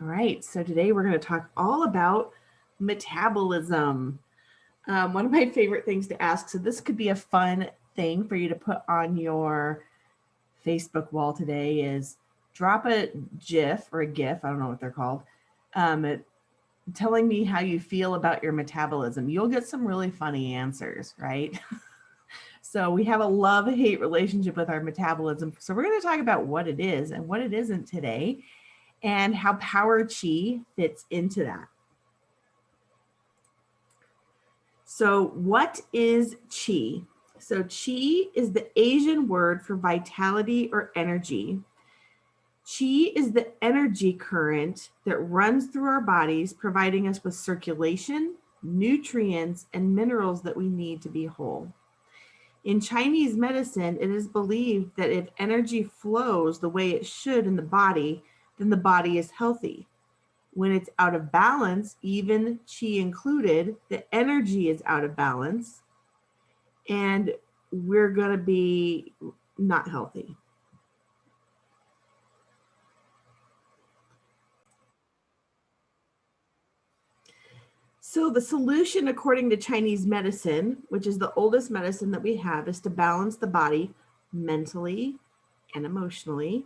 All right, so today we're going to talk all about metabolism. One of my favorite things to ask, so this could be a fun thing for you to put on your Facebook wall today, is drop a GIF or a GIF, I don't know what they're called, telling me how you feel about your metabolism. You'll get some really funny answers, right? So we have a love-hate relationship with our metabolism. So we're going to talk about what it is and what it isn't today, and how PowerCHI fits into that. So what is Qi? So Qi is the Asian word for vitality or energy. Qi is the energy current that runs through our bodies, providing us with circulation, nutrients, and minerals that we need to be whole. In Chinese medicine, it is believed that if energy flows the way it should in the body, then the body is healthy. When it's out of balance, even Qi included, the energy is out of balance, and we're going to be not healthy. So the solution, according to Chinese medicine, which is the oldest medicine that we have, is to balance the body mentally and emotionally.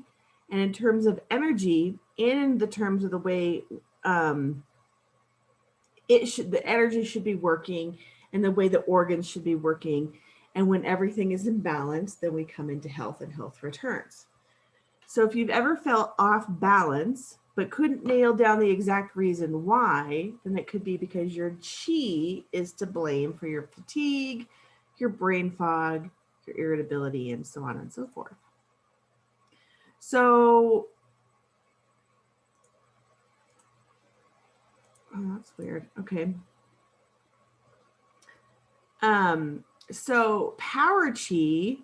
And in terms of energy, in the terms of the way the energy should be working and the way the organs should be working. And when everything is in balance, then we come into health and health returns. So if you've ever felt off balance, but couldn't nail down the exact reason why, then it could be because your Qi is to blame for your fatigue, your brain fog, your irritability, and so on and so forth. So, oh, that's weird. Okay. So PowerCHI,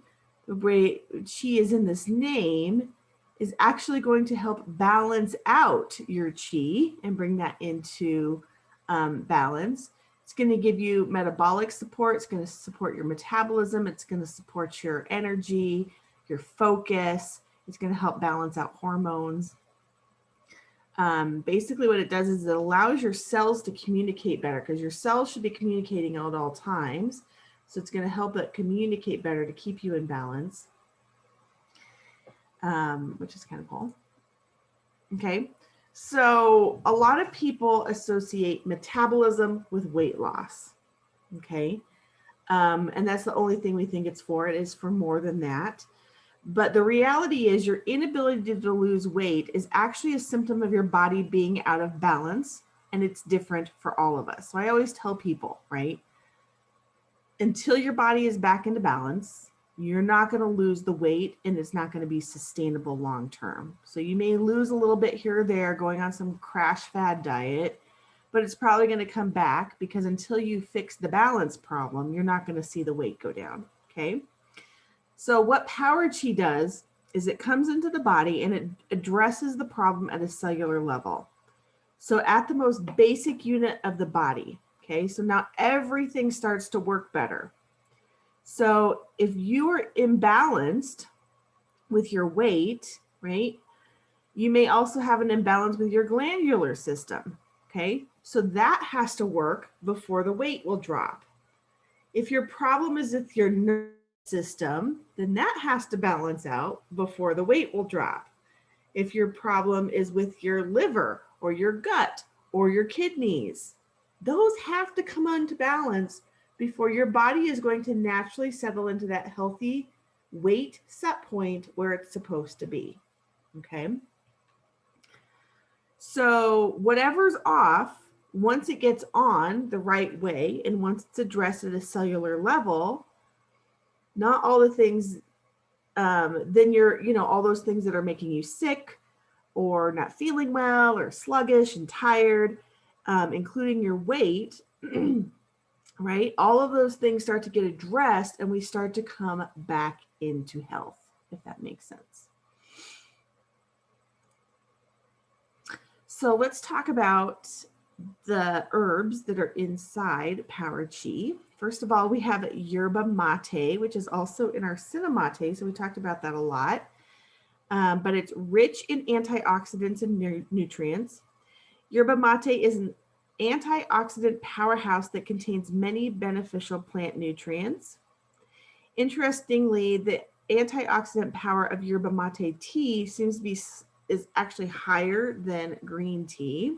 the way Qi is in this name, is actually going to help balance out your Qi and bring that into balance. It's going to give you metabolic support. It's going to support your metabolism. It's going to support your energy, your focus. It's going to help balance out hormones. Basically what it does is it allows your cells to communicate better, because your cells should be communicating at all times. So it's going to help it communicate better to keep you in balance, which is kind of cool. Okay, so a lot of people associate metabolism with weight loss. Okay, and that's the only thing we think it's for. It is for more than that. But the reality is your inability to lose weight is actually a symptom of your body being out of balance, and it's different for all of us. So I always tell people, right? Until your body is back into balance, you're not going to lose the weight, and it's not going to be sustainable long term. So you may lose a little bit here or there going on some crash fad diet, but it's probably going to come back, because until you fix the balance problem, you're not going to see the weight go down. Okay. So what PowerCHI does is it comes into the body and it addresses the problem at a cellular level. So at the most basic unit of the body, okay, so now everything starts to work better. So if you are imbalanced with your weight, right, you may also have an imbalance with your glandular system, okay? So that has to work before the weight will drop. If your problem is with your nervous system, then that has to balance out before the weight will drop. If your problem is with your liver or your gut or your kidneys, those have to come into balance before your body is going to naturally settle into that healthy weight set point where it's supposed to be. Okay. So whatever's off, once it gets on the right way and once it's addressed at a cellular level, not all the things, then you're, all those things that are making you sick or not feeling well or sluggish and tired, including your weight, right? All of those things start to get addressed and we start to come back into health, if that makes sense. So let's talk about the herbs that are inside PowerCHI. First of all, we have yerba mate, which is also in our cinnamate. So we talked about that a lot, but it's rich in antioxidants and nutrients. Yerba mate is an antioxidant powerhouse that contains many beneficial plant nutrients. Interestingly, the antioxidant power of yerba mate tea seems to be is actually higher than green tea.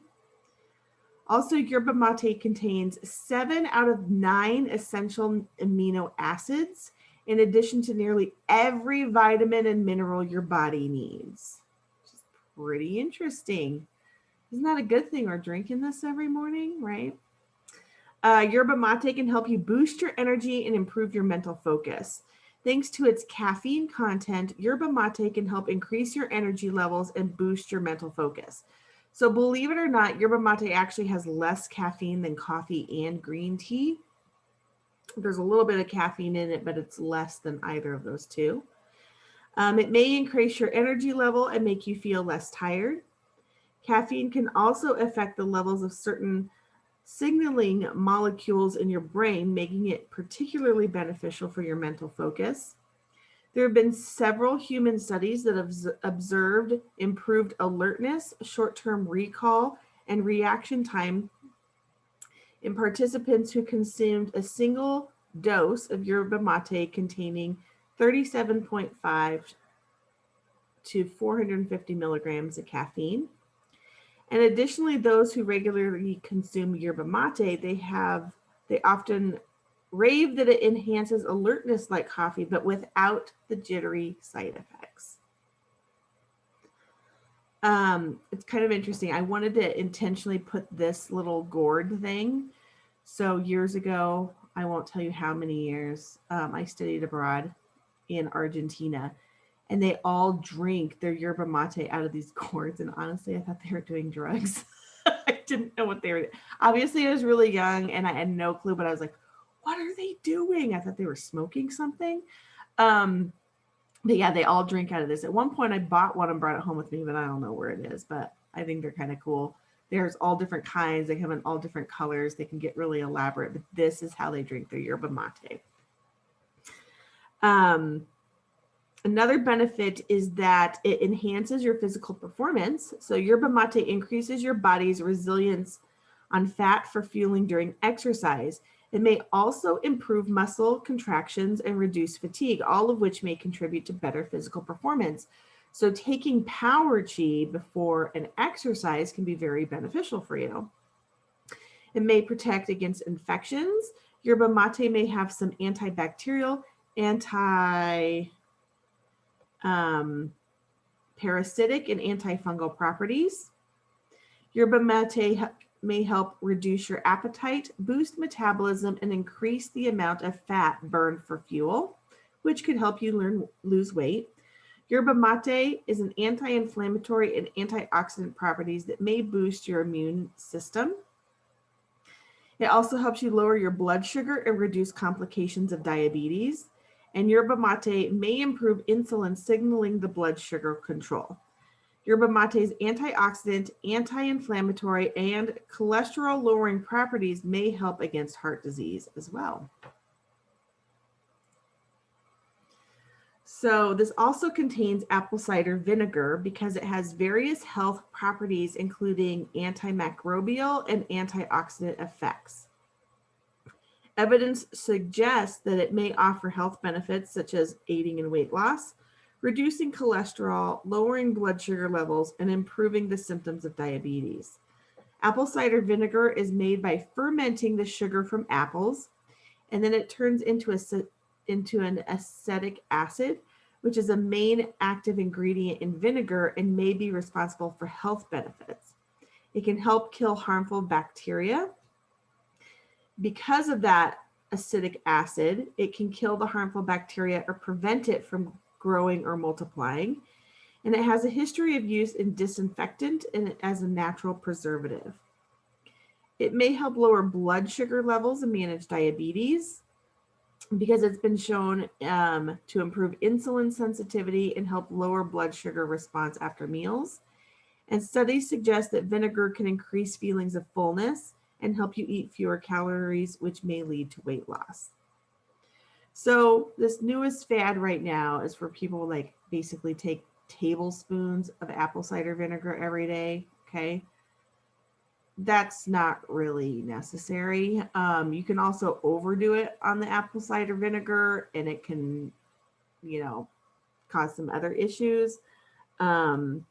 Also, yerba mate contains 7 out of 9 essential amino acids, in addition to nearly every vitamin and mineral your body needs. Which is pretty interesting. Isn't that a good thing? We're drinking this every morning, right? Yerba mate can help you boost your energy and improve your mental focus. Thanks to its caffeine content, yerba mate can help increase your energy levels and boost your mental focus. So believe it or not, yerba mate actually has less caffeine than coffee and green tea. There's a little bit of caffeine in it, but it's less than either of those two. It may increase your energy level and make you feel less tired. Caffeine can also affect the levels of certain signaling molecules in your brain, making it particularly beneficial for your mental focus. There have been several human studies that have observed improved alertness, short-term recall, and reaction time in participants who consumed a single dose of yerba mate containing 37.5 to 450 milligrams of caffeine. And additionally, those who regularly consume yerba mate, they often rave that it enhances alertness like coffee, but without the jittery side effects. It's kind of interesting. I wanted to intentionally put this little gourd thing. So years ago, I won't tell you how many years, I studied abroad in Argentina, and they all drink their yerba mate out of these gourds. And honestly, I thought they were doing drugs. I didn't know what they were. Obviously, I was really young and I had no clue, but I was like, what are they doing? I thought they were smoking something. But yeah, they all drink out of this. At one point, I bought one and brought it home with me, but I don't know where it is. But I think they're kind of cool. There's all different kinds. They come in all different colors. They can get really elaborate, but this is how they drink their yerba mate. Another benefit is that it enhances your physical performance. So yerba mate increases your body's resilience on fat for fueling during exercise. It may also improve muscle contractions and reduce fatigue, all of which may contribute to better physical performance. So taking PowerCHI before an exercise can be very beneficial for you. It may protect against infections. Yerba mate may have some antibacterial, parasitic and antifungal properties. Yerba mate may help reduce your appetite, boost metabolism, and increase the amount of fat burned for fuel, which could help you lose weight. Yerba mate is an anti-inflammatory and antioxidant properties that may boost your immune system. It also helps you lower your blood sugar and reduce complications of diabetes. And yerba mate may improve insulin signaling the blood sugar control. Yerba mate's antioxidant, anti-inflammatory, and cholesterol-lowering properties may help against heart disease as well. So this also contains apple cider vinegar because it has various health properties, including antimicrobial and antioxidant effects. Evidence suggests that it may offer health benefits such as aiding in weight loss, reducing cholesterol, lowering blood sugar levels, and improving the symptoms of diabetes. Apple cider vinegar is made by fermenting the sugar from apples, and then it turns into an acetic acid, which is a main active ingredient in vinegar and may be responsible for health benefits. It can help kill harmful bacteria. Because of that acetic acid, it can kill the harmful bacteria or prevent it from growing or multiplying. And it has a history of use in disinfectant and as a natural preservative. It may help lower blood sugar levels and manage diabetes because it's been shown to improve insulin sensitivity and help lower blood sugar response after meals. And studies suggest that vinegar can increase feelings of fullness and help you eat fewer calories, which may lead to weight loss. So this newest fad right now is for people like basically take tablespoons of apple cider vinegar every day, okay? that's not really necessary. You can also overdo it on the apple cider vinegar, and it can, you know, cause some other issues. Um,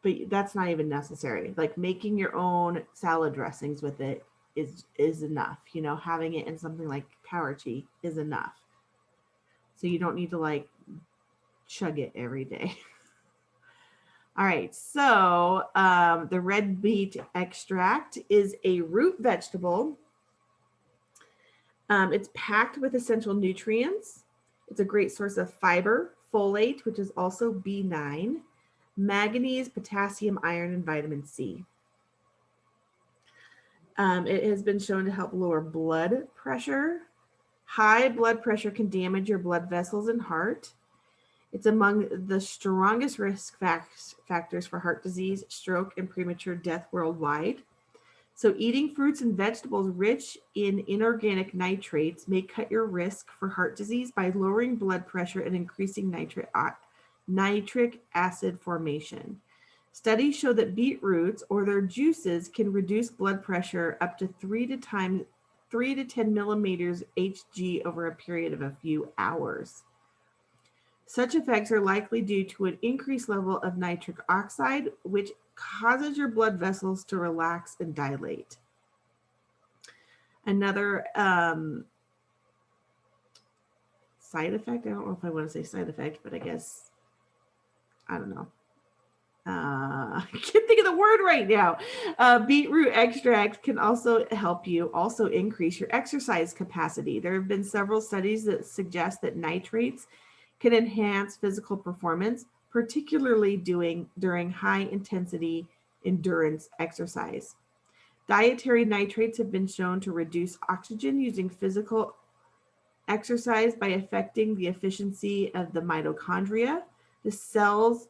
but that's not even necessary. Like making your own salad dressings with it is enough. You know, having it in something like PowerCHI is enough. So you don't need to like chug it every day. All right, so the red beet extract is a root vegetable. It's packed with essential nutrients. It's a great source of fiber, folate, which is also B9, manganese, potassium, iron, and vitamin C. It has been shown to help lower blood pressure. High blood pressure can damage your blood vessels and heart. It's among the strongest risk factors for heart disease, stroke, and premature death worldwide. So eating fruits and vegetables rich in inorganic nitrates may cut your risk for heart disease by lowering blood pressure and increasing nitric acid formation. Studies show that beetroots or their juices can reduce blood pressure up to 3 to 10 millimeters Hg over a period of a few hours. Such effects are likely due to an increased level of nitric oxide, which causes your blood vessels to relax and dilate. Another side effect, I don't know if I want to say side effect, but I guess, I don't know. I can't think of the word right now. Beetroot extract can also help you also increase your exercise capacity. There have been several studies that suggest that nitrates can enhance physical performance, particularly during high intensity endurance exercise. Dietary nitrates have been shown to reduce oxygen using physical exercise by affecting the efficiency of the mitochondria, the cells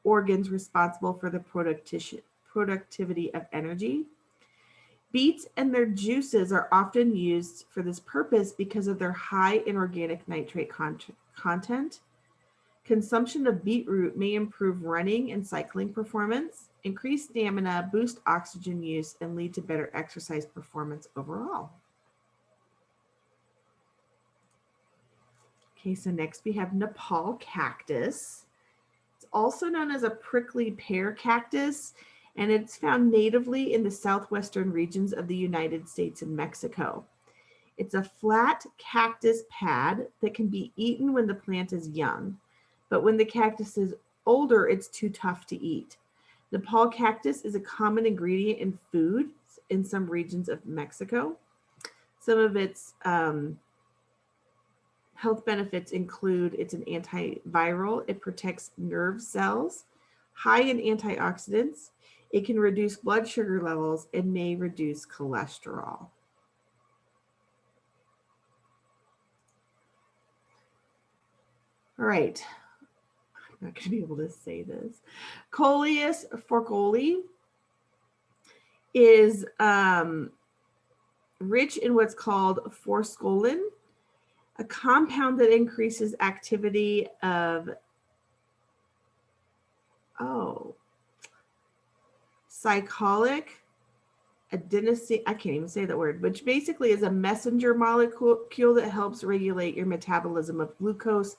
organs responsible for the productivity of energy. Beets and their juices are often used for this purpose because of their high inorganic nitrate content. Consumption of beetroot may improve running and cycling performance, increase stamina, boost oxygen use, and lead to better exercise performance overall. Okay, so next we have Nepal cactus. It's also known as a prickly pear cactus, and it's found natively in the southwestern regions of the United States and Mexico. It's a flat cactus pad that can be eaten when the plant is young, but when the cactus is older, it's too tough to eat. Nepal cactus is a common ingredient in food in some regions of Mexico. Some of its health benefits include it's an antiviral, it protects nerve cells, high in antioxidants, it can reduce blood sugar levels, and may reduce cholesterol. All right, I'm not going to be able to say this. Coleus forkoli is rich in what's called forskolin, a compound that increases activity of cyclic adenosine, I can't even say that word, which basically is a messenger molecule that helps regulate your metabolism of glucose,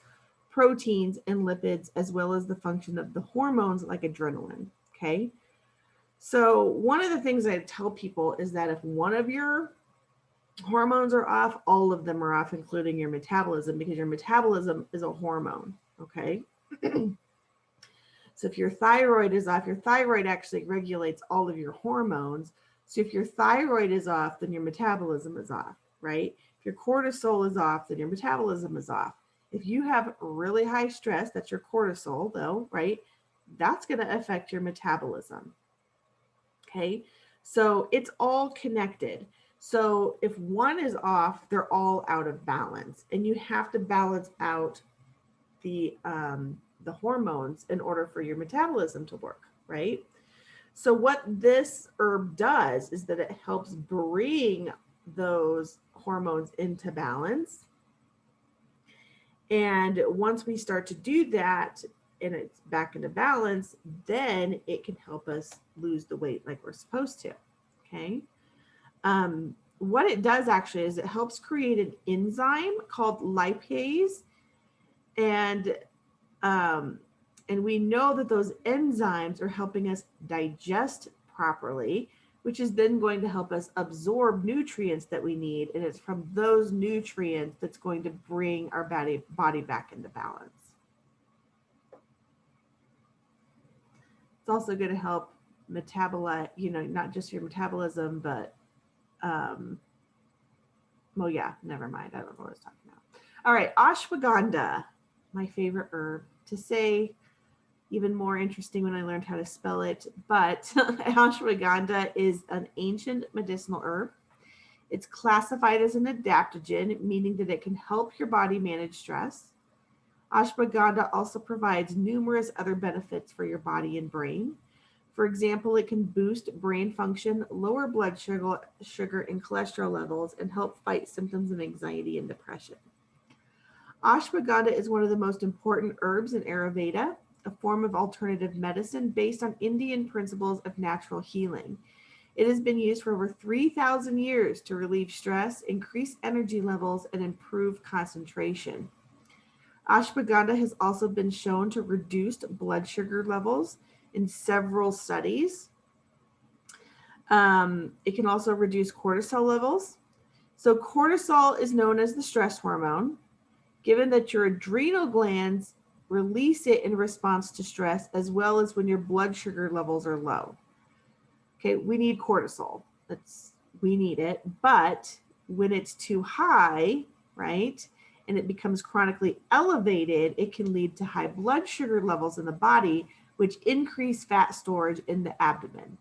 proteins, and lipids, as well as the function of the hormones like adrenaline, okay? So one of the things I tell people is that if one of your hormones are off, all of them are off, including your metabolism, because your metabolism is a hormone, okay? So if your thyroid is off, your thyroid actually regulates all of your hormones. So if your thyroid is off, then your metabolism is off, right? If your cortisol is off, then your metabolism is off. If you have really high stress, that's your cortisol though, right? That's going to affect your metabolism, okay? So it's all connected. So if one is off, they're all out of balance, and you have to balance out the hormones in order for your metabolism to work, right? So what this herb does is that it helps bring those hormones into balance. And once we start to do that, and it's back into balance, then it can help us lose the weight like we're supposed to. Okay. What it does actually is it helps create an enzyme called lipase, and we know that those enzymes are helping us digest properly, which is then going to help us absorb nutrients that we need. And it's from those nutrients that's going to bring our body back into balance. It's also going to help metabolize, not just your metabolism, but, well, yeah, never mind. I don't know what I was talking about. All right, ashwagandha, my favorite herb. To say, even more interesting when I learned how to spell it, but ashwagandha is an ancient medicinal herb. It's classified as an adaptogen, meaning that it can help your body manage stress. Ashwagandha also provides numerous other benefits for your body and brain. For example, it can boost brain function, lower blood sugar and cholesterol levels, and help fight symptoms of anxiety and depression. Ashwagandha is one of the most important herbs in Ayurveda, a form of alternative medicine based on Indian principles of natural healing. It has been used for over 3,000 years to relieve stress, increase energy levels, and improve concentration. Ashwagandha has also been shown to reduce blood sugar levels in several studies. It can also reduce cortisol levels. So cortisol is known as the stress hormone. Given that your adrenal glands release it in response to stress, as well as when your blood sugar levels are low. Okay, we need cortisol. We need it, but when it's too high, right, and it becomes chronically elevated, it can lead to high blood sugar levels in the body, which increase fat storage in the abdomen.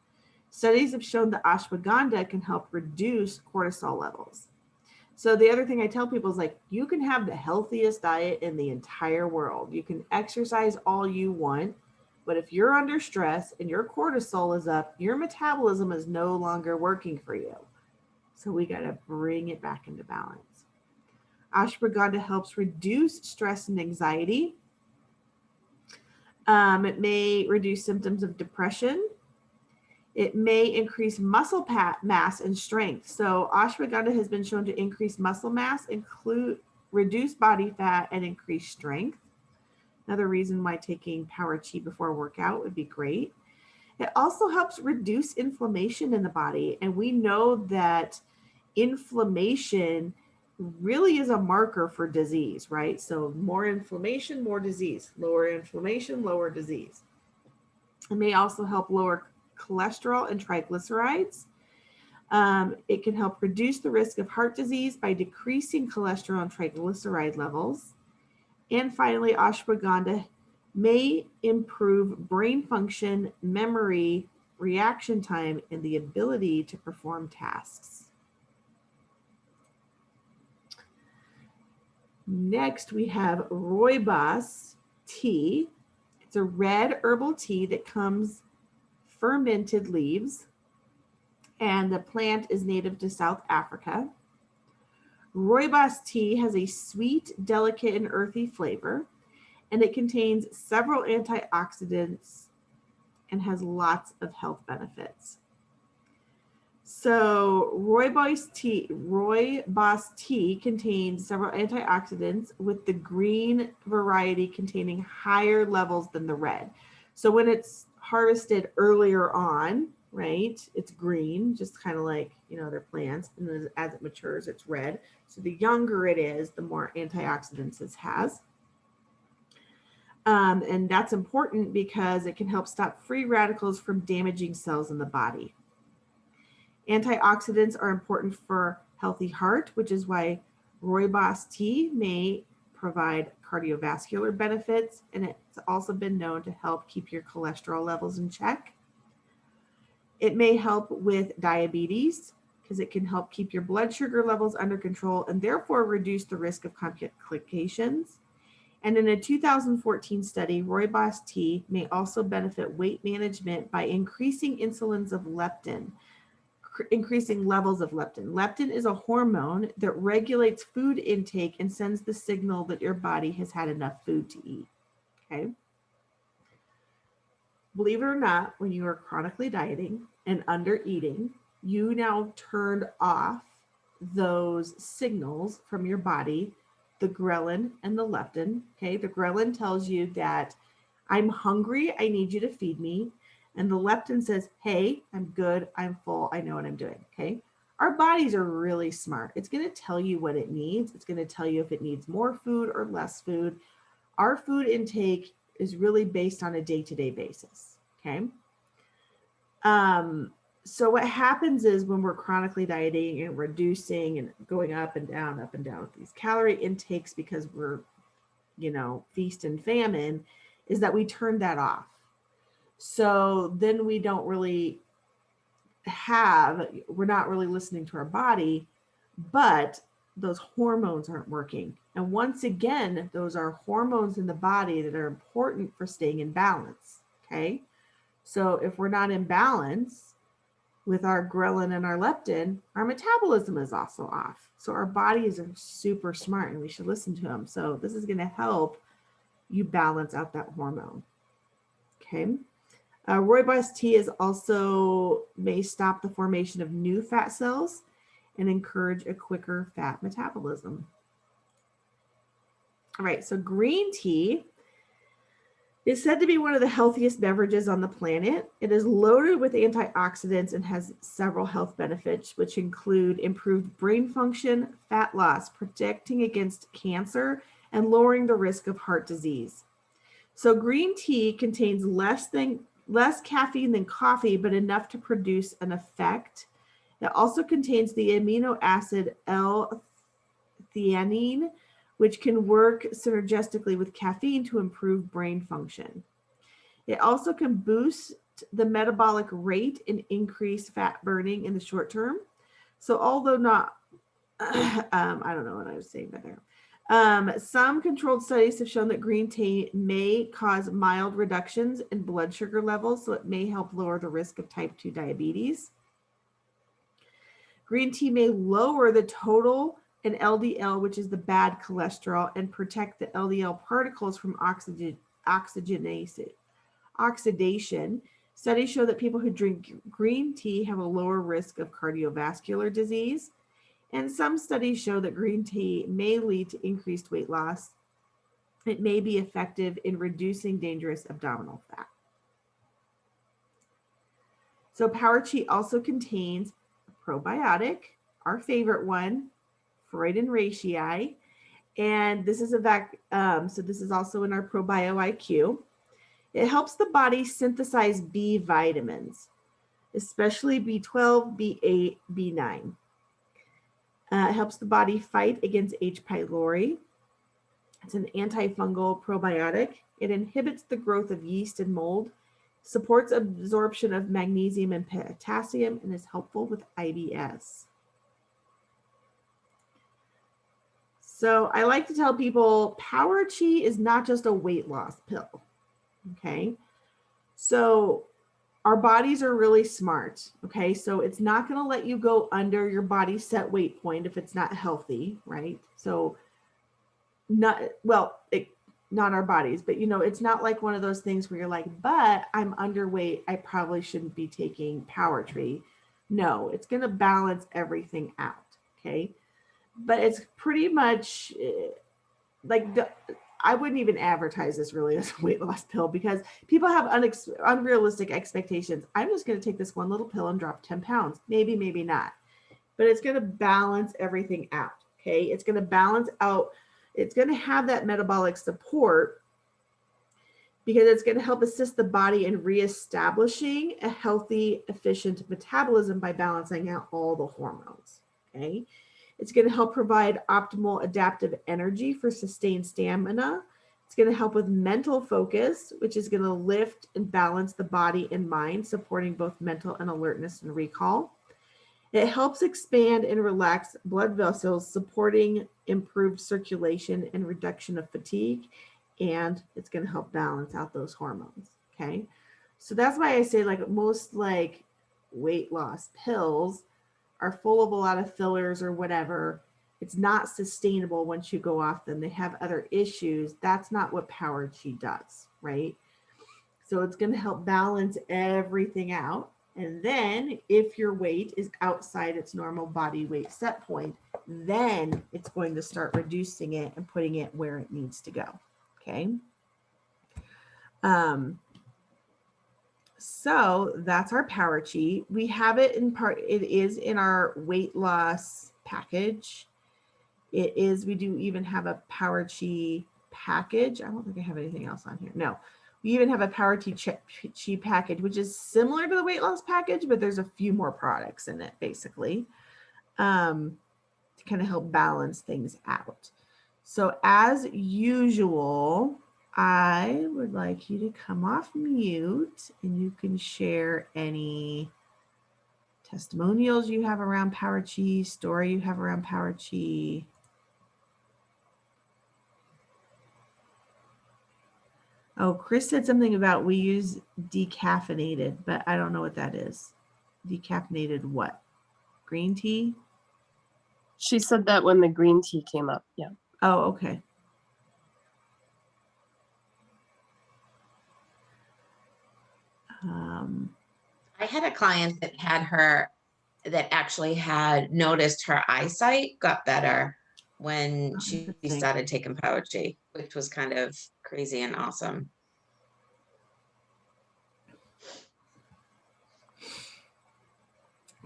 Studies have shown that ashwagandha can help reduce cortisol levels. So the other thing I tell people is, like, you can have the healthiest diet in the entire world. You can exercise all you want, but if you're under stress and your cortisol is up, your metabolism is no longer working for you. So we got to bring it back into balance. Ashwagandha helps reduce stress and anxiety. It may reduce symptoms of depression. It may increase muscle mass and strength. So ashwagandha has been shown to increase muscle mass, reduce body fat, and increase strength. Another reason why taking PowerCHI before a workout would be great. It also helps reduce inflammation in the body. And we know that inflammation really is a marker for disease, right? So more inflammation, more disease. Lower inflammation, lower disease. It may also help lower cholesterol and triglycerides. It can help reduce the risk of heart disease by decreasing cholesterol and triglyceride levels. And finally, ashwagandha may improve brain function, memory, reaction time, and the ability to perform tasks. Next, we have rooibos tea. It's a red herbal tea that comes fermented leaves, and the plant is native to South Africa. Rooibos tea has a sweet, delicate, and earthy flavor, and it contains several antioxidants and has lots of health benefits. So rooibos tea contains several antioxidants, with the green variety containing higher levels than the red. So when it's harvested earlier on, right, it's green, just kind of like, other plants, and then as it matures, it's red. So the younger it is, the more antioxidants it has. And that's important because it can help stop free radicals from damaging cells in the body. Antioxidants are important for healthy heart, which is why rooibos tea may provide cardiovascular benefits, and it's also been known to help keep your cholesterol levels in check. It may help with diabetes because it can help keep your blood sugar levels under control and therefore reduce the risk of complications. And in a 2014 study, rooibos tea may also benefit weight management by increasing levels of leptin. Leptin is a hormone that regulates food intake and sends the signal that your body has had enough food to eat. Okay. Believe it or not, when you are chronically dieting and under eating, you now turned off those signals from your body, the ghrelin and the leptin. Okay, the ghrelin tells you that I'm hungry, I need you to feed me. And the leptin says, hey, I'm good, I'm full, I know what I'm doing. Okay, our bodies are really smart. It's going to tell you what it needs, it's going to tell you if it needs more food or less food. Our food intake is really based on a day-to-day basis. Okay. So what happens is when we're chronically dieting and reducing and going up and down with these calorie intakes because we're, feast and famine, is that we turn that off. So then we're not really listening to our body, but those hormones aren't working. And once again, those are hormones in the body that are important for staying in balance. Okay. So if we're not in balance with our ghrelin and our leptin, our metabolism is also off. So our bodies are super smart and we should listen to them. So this is going to help you balance out that hormone. Okay. Rooibos tea is also may stop the formation of new fat cells and encourage a quicker fat metabolism. All right, so green tea is said to be one of the healthiest beverages on the planet. It is loaded with antioxidants and has several health benefits, which include improved brain function, fat loss, protecting against cancer, and lowering the risk of heart disease. So green tea contains less caffeine than coffee, but enough to produce an effect. It also contains the amino acid L-theanine, which can work synergistically with caffeine to improve brain function. It also can boost the metabolic rate and increase fat burning in the short term. So although not, I don't know what I was saying by there. Some controlled studies have shown that green tea may cause mild reductions in blood sugar levels, so it may help lower the risk of type 2 diabetes. Green tea may lower the total in LDL, which is the bad cholesterol, and protect the LDL particles from oxidation. Studies show that people who drink green tea have a lower risk of cardiovascular disease. And some studies show that green tea may lead to increased weight loss. It may be effective in reducing dangerous abdominal fat. So PowerCHI also contains a probiotic, our favorite one, Freudenreicii, and this is so this is also in our ProBioIQ. It helps the body synthesize B vitamins, especially B12, B8, B9. It helps the body fight against H. pylori. It's an antifungal probiotic. It inhibits the growth of yeast and mold, supports absorption of magnesium and potassium, and is helpful with IBS. So I like to tell people PowerCHI is not just a weight loss pill. Okay. So our bodies are really smart. Okay. So it's not going to let you go under your body's set weight point if it's not healthy. Right. So not our bodies, but it's not like one of those things where you're like, but I'm underweight, I probably shouldn't be taking PowerCHI. No, it's going to balance everything out. Okay. But it's pretty much I wouldn't even advertise this really as a weight loss pill because people have unrealistic expectations. I'm just going to take this one little pill and drop 10 pounds. Maybe, maybe not. But it's going to balance everything out. Okay. It's going to balance out. It's going to have that metabolic support because it's going to help assist the body in reestablishing a healthy, efficient metabolism by balancing out all the hormones. Okay. It's going to help provide optimal adaptive energy for sustained stamina. It's going to help with mental focus, which is going to lift and balance the body and mind, supporting both mental and alertness and recall. It helps expand and relax blood vessels, supporting improved circulation and reduction of fatigue. And it's going to help balance out those hormones. Okay. So that's why I say most weight loss pills are full of a lot of fillers or whatever. It's not sustainable once you go off them. They have other issues. That's not what PowerCHI does, right? So it's going to help balance everything out. And then if your weight is outside its normal body weight set point, then it's going to start reducing it and putting it where it needs to go. Okay. So that's our PowerCHI. We have it in part, it is in our weight loss package. It is, we do even have a PowerCHI package. I don't think I have anything else on here. No, we even have a PowerCHI package, which is similar to the weight loss package, but there's a few more products in it basically to kind of help balance things out. So as usual, I would like you to come off mute and you can share any testimonials you have around PowerCHI, story you have around PowerCHI. Oh, Chris said something about we use decaffeinated, but I don't know what that is. Decaffeinated what? Green tea? She said that when the green tea came up. Yeah. Oh, okay. I had a client that actually had noticed her eyesight got better when she started taking PowerCHI, which was kind of crazy and awesome.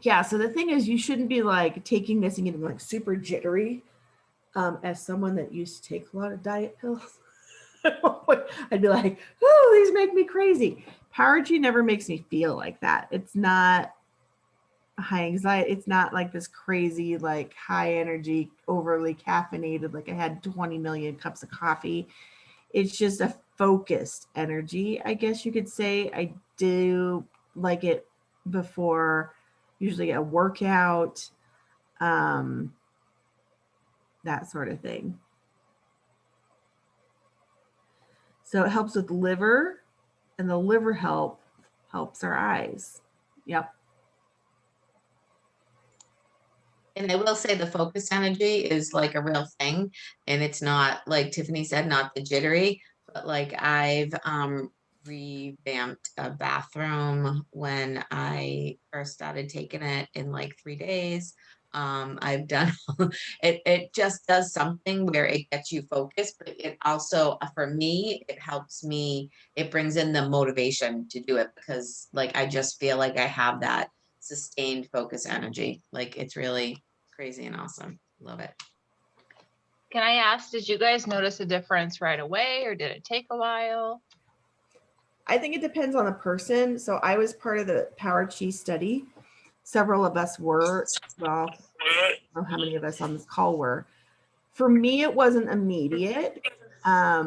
Yeah, so the thing is, you shouldn't be like taking this and getting like super jittery. As someone that used to take a lot of diet pills, I'd be like, oh, these make me crazy. PowerCHI never makes me feel like that. It's not high anxiety. It's not like this crazy, like high energy, overly caffeinated, like I had 20 million cups of coffee. It's just a focused energy, I guess you could say. I do like it before usually a workout, that sort of thing. So it helps with liver, and the liver helps our eyes. Yep. And I will say the focus energy is like a real thing. And it's not, like Tiffany said, not the jittery, but like I've revamped a bathroom when I first started taking it in like 3 days. I've done it just does something where it gets you focused, but it also, for me, it helps me, it brings in the motivation to do it, because like I just feel like I have that sustained focus energy. Like it's really crazy and awesome. Love it. Can I ask, did you guys notice a difference right away, or did it take a while? I think it depends on the person. So I was part of the PowerCHI study. Several of us were, well, I don't know how many of us on this call were. For me, it wasn't immediate. I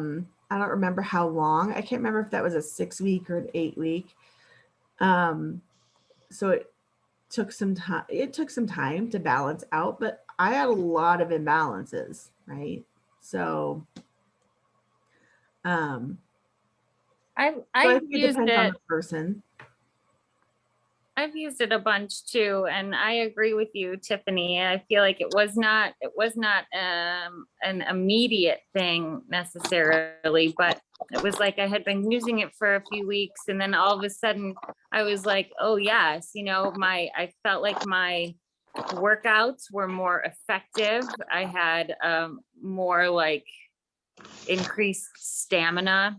don't remember how long. I can't remember if that was a 6-week or an 8-week. So it took some time. It took some time to balance out, but I had a lot of imbalances, right? So, I think it depends on the person. I've used it a bunch too, and I agree with you, Tiffany. I feel like it was not an immediate thing necessarily, but it was like I had been using it for a few weeks, and then all of a sudden I was like, oh yes, you know, I felt like my workouts were more effective. I had more like increased stamina,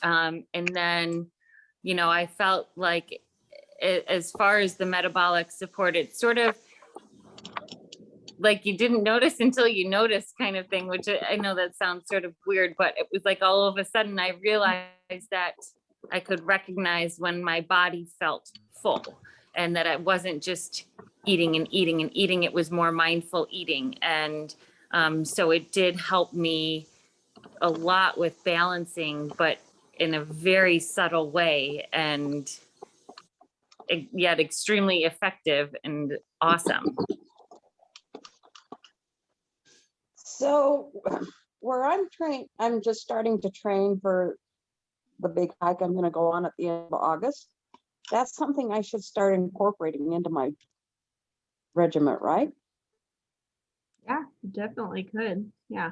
and then, you know, I felt like as far as the metabolic support, it's sort of like you didn't notice until you noticed kind of thing, which I know that sounds sort of weird, but it was like all of a sudden I realized that I could recognize when my body felt full, and that I wasn't just eating and eating and eating. It was more mindful eating. And so it did help me a lot with balancing, but in a very subtle way, and yet extremely effective and awesome. So where I'm trained, I'm just starting to train for the big hike I'm going to go on at the end of August. That's something I should start incorporating into my regiment, right? Yeah, definitely could. Yeah.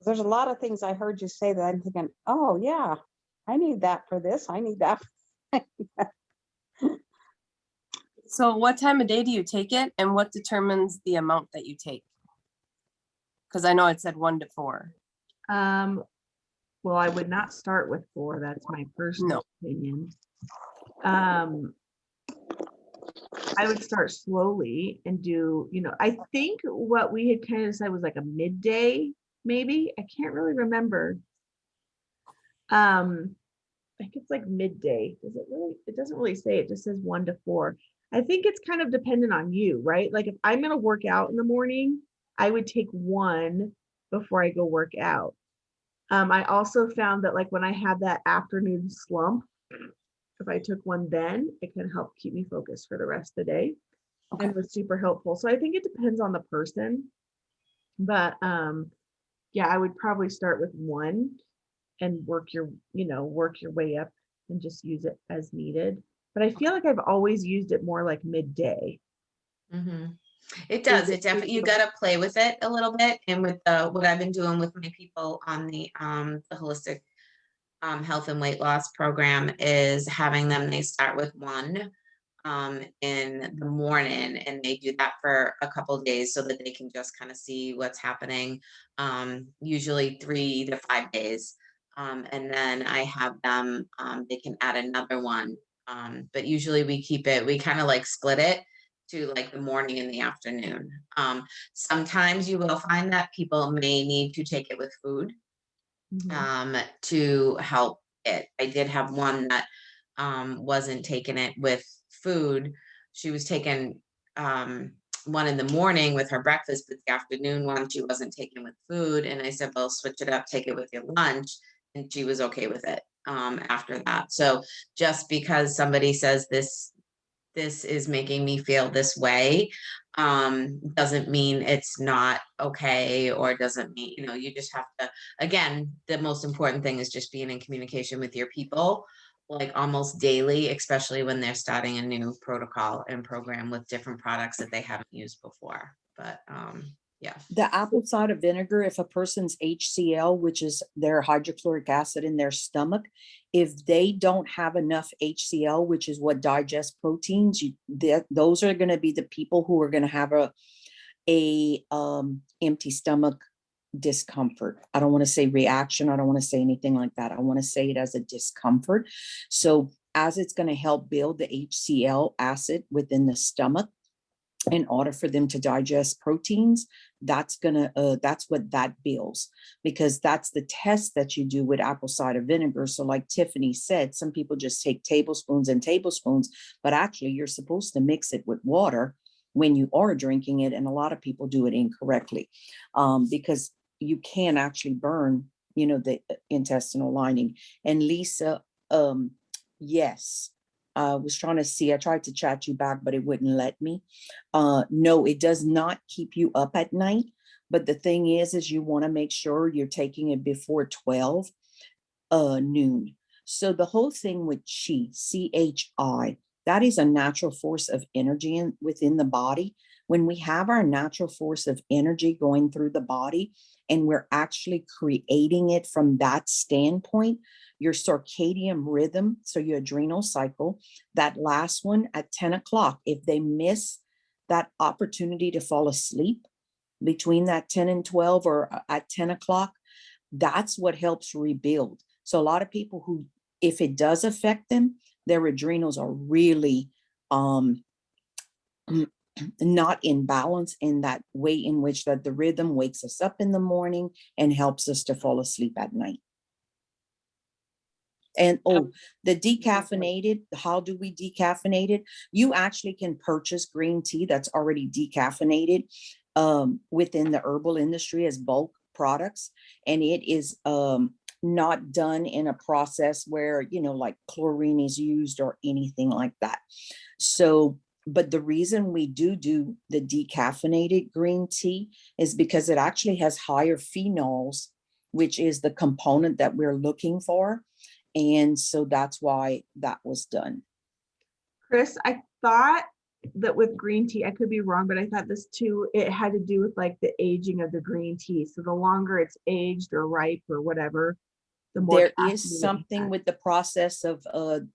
There's a lot of things I heard you say that I'm thinking, oh yeah, I need that for this. I need that. So what time of day do you take it and what determines the amount that you take? Because I know it said 1 to 4. Well, I would not start with 4. That's my personal opinion. I would start slowly and do, I think what we had kind of said was like a midday, maybe. I can't really remember. I think it's like midday. Does it really? It doesn't really say. It just says 1 to 4. I think it's kind of dependent on you, right? Like if I'm going to work out in the morning, I would take 1 before I go work out. I also found that like when I had that afternoon slump, if I took 1 then, it can help keep me focused for the rest of the day. Okay. And was super helpful. So I think it depends on the person. But yeah, I would probably start with 1 and work your way up and just use it as needed. But I feel like I've always used it more like midday. It does. Is It definitely, you got to play with it a little bit. And with what I've been doing with my people on the holistic health and weight loss program is having them, they start with 1 in the morning, and they do that for a couple of days so that they can just kind of see what's happening, usually 3 to 5 days. And then I have them, they can add another 1. But usually we kind of like split it to like the morning and the afternoon. Sometimes you will find that people may need to take it with food to help it. I did have one that wasn't taking it with food. She was taking 1 in the morning with her breakfast, but the afternoon one she wasn't taking with food. And I said, well, switch it up, take it with your lunch. And she was okay with it after that. So just because somebody says this is making me feel this way, doesn't mean it's not okay, or doesn't mean, you just have to, again, the most important thing is just being in communication with your people, like almost daily, especially when they're starting a new protocol and program with different products that they haven't used before. But yeah. The apple cider vinegar, if a person's HCl, which is their hydrochloric acid in their stomach, if they don't have enough HCl, which is what digests proteins, those are going to be the people who are going to have a empty stomach discomfort. I don't want to say reaction. I don't want to say anything like that. I want to say it as a discomfort. So as it's going to help build the HCl acid within the stomach, in order for them to digest proteins, that's what that builds, because that's the test that you do with apple cider vinegar. So like Tiffany said, some people just take tablespoons and tablespoons, but actually you're supposed to mix it with water when you are drinking it. And a lot of people do it incorrectly because you can actually burn, the intestinal lining. And Lisa, yes. I was trying to see, I tried to chat you back, but it wouldn't let me. No, it does not keep you up at night. But the thing is you want to make sure you're taking it before 12 noon. So the whole thing with chi, CHI, that is a natural force of energy within the body. When we have our natural force of energy going through the body, and we're actually creating it from that standpoint, your circadian rhythm, so your adrenal cycle, that last one at 10 o'clock, if they miss that opportunity to fall asleep between that 10 and 12 or at 10 o'clock, that's what helps rebuild. So a lot of people who, if it does affect them, their adrenals are really not in balance in that way in which that the rhythm wakes us up in the morning and helps us to fall asleep at night. And the decaffeinated, how do we decaffeinate it? You actually can purchase green tea that's already decaffeinated within the herbal industry as bulk products. And it is not done in a process where, like chlorine is used or anything like that. So, but the reason we do the decaffeinated green tea is because it actually has higher phenols, which is the component that we're looking for. And so that's why that was done. Chris, I thought that with green tea, I could be wrong, but I thought this too, it had to do with like the aging of the green tea. So the longer it's aged or ripe or whatever, The more There caffeine is it something has. with the process of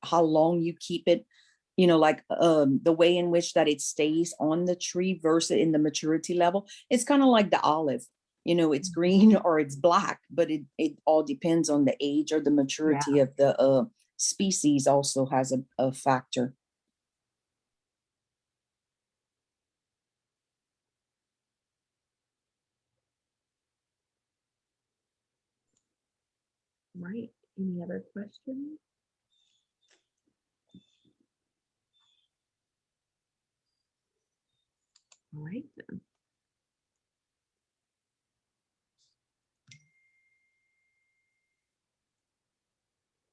how long you keep it, you know, like the way in which that it stays on the tree versus in the maturity level. It's kind of like the olive, you know, it's green or it's black, but it all depends on the age or the maturity of the species also has a factor. Right. Any other questions? All right then.